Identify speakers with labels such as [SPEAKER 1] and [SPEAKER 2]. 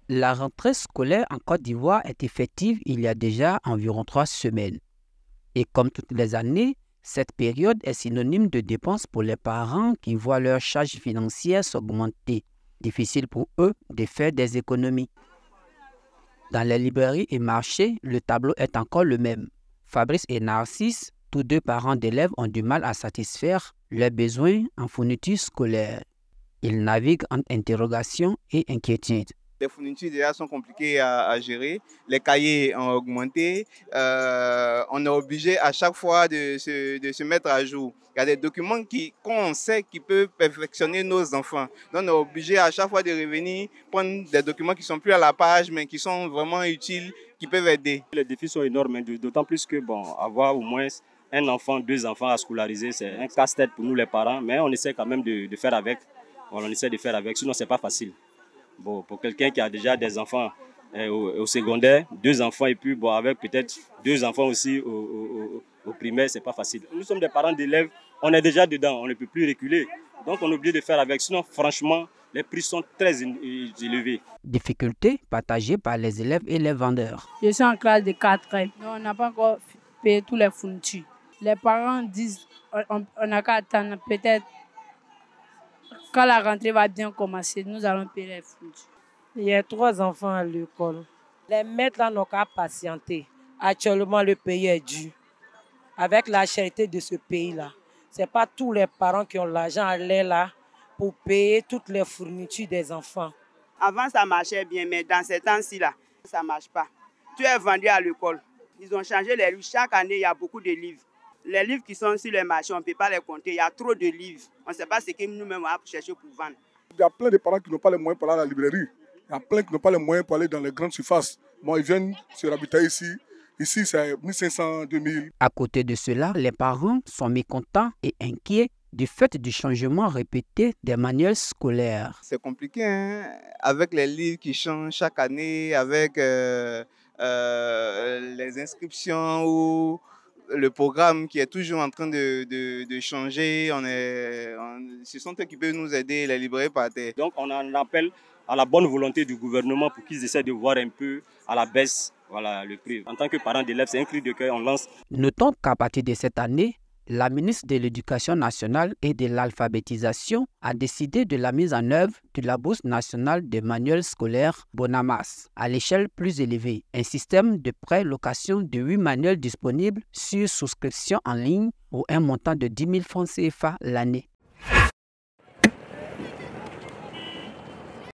[SPEAKER 1] La rentrée scolaire en Côte d'Ivoire est effective il y a déjà environ 3 semaines. Et comme toutes les années, cette période est synonyme de dépenses pour les parents qui voient leurs charges financières s'augmenter. Difficile pour eux de faire des économies. Dans les librairies et marchés, le tableau est encore le même. Fabrice et Narcisse, tous deux parents d'élèves, ont du mal à satisfaire leurs besoins en fournitures scolaires. Ils naviguent entre interrogations et inquiétudes.
[SPEAKER 2] Les fournitures déjà sont compliquées à gérer, les cahiers ont augmenté, on est obligé à chaque fois de se mettre à jour. Il y a des documents qu'on sait qui peuvent perfectionner nos enfants. Donc on est obligé à chaque fois de revenir, prendre des documents qui sont plus à la page mais qui sont vraiment utiles, qui peuvent aider.
[SPEAKER 3] Les défis sont énormes, d'autant plus que avoir au moins un enfant, 2 enfants à scolariser, c'est un casse-tête pour nous les parents, mais on essaie quand même de faire avec. On essaie de faire avec, sinon c'est pas facile. Pour quelqu'un qui a déjà des enfants au secondaire, 2 enfants et puis avec peut-être 2 enfants aussi au primaire, c'est pas facile. Nous sommes des parents d'élèves, on est déjà dedans, on ne peut plus reculer. Donc on est obligé de faire avec, sinon franchement, les prix sont très élevés.
[SPEAKER 1] Difficultés partagées par les élèves et les vendeurs.
[SPEAKER 4] Je suis en classe de 4e, donc on n'a pas encore payé tous les fournitures. Les parents disent on n'a qu'à attendre peut-être. Quand la rentrée va bien commencer, nous allons payer les fournitures.
[SPEAKER 5] Il y a 3 enfants à l'école. Les maîtres là n'ont qu'à patienter. Actuellement, le pays est dur. Avec la cherté de ce pays-là, ce n'est pas tous les parents qui ont l'argent à l'air là pour payer toutes les fournitures des enfants.
[SPEAKER 6] Avant, ça marchait bien, mais dans ces temps-ci, là, ça ne marche pas. Tout est vendu à l'école. Ils ont changé les livres. Chaque année, il y a beaucoup de livres. Les livres qui sont sur les marchés, on ne peut pas les compter. Il y a trop de livres. On ne sait pas ce que nous-mêmes on va chercher pour vendre.
[SPEAKER 7] Il y a plein de parents qui n'ont pas les moyens pour aller à la librairie. Il y a plein qui n'ont pas les moyens pour aller dans les grandes surfaces. Ils viennent se ravitailler ici. Ici, c'est 1500, 2000.
[SPEAKER 1] À côté de cela, les parents sont mécontents et inquiets du fait du changement répété des manuels scolaires.
[SPEAKER 2] C'est compliqué, hein? Avec les livres qui changent chaque année, avec les inscriptions ou le programme qui est toujours en train de changer. Ce sont eux qui peuvent nous aider, les librairies par terre.
[SPEAKER 3] Donc on en appelle à la bonne volonté du gouvernement pour qu'ils essaient de voir un peu à la baisse le prix. En tant que parent d'élèves, c'est un cri de cœur, on lance.
[SPEAKER 1] Notons qu'à partir de cette année, la ministre de l'Éducation nationale et de l'alphabétisation a décidé de la mise en œuvre de la bourse nationale des manuels scolaires Bonamas à l'échelle plus élevée, un système de pré-location de 8 manuels disponibles sur souscription en ligne pour un montant de 10 000 francs CFA l'année.